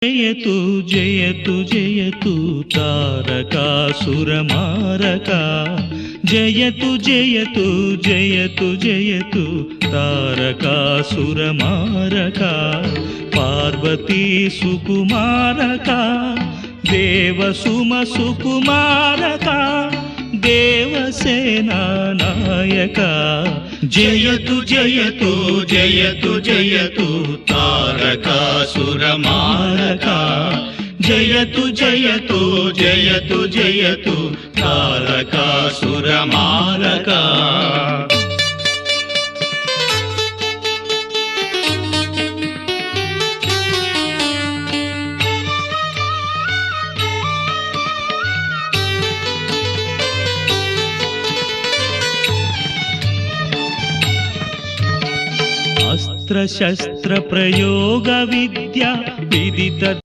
जयतु जयतु जयतु तारकासुरमारका जयतु जयतु जयतु जयतु तारकासुरमारका पार्वती सुकुमारका देवसुमसुकुमारका देवसेना नायका जयतु जयतु जयतु जयतु तारकासुरमारका जयतु जयतु जयतु जयतु तारकासुरमारका अस्त्र शस्त्र प्रयोग विद्या विदित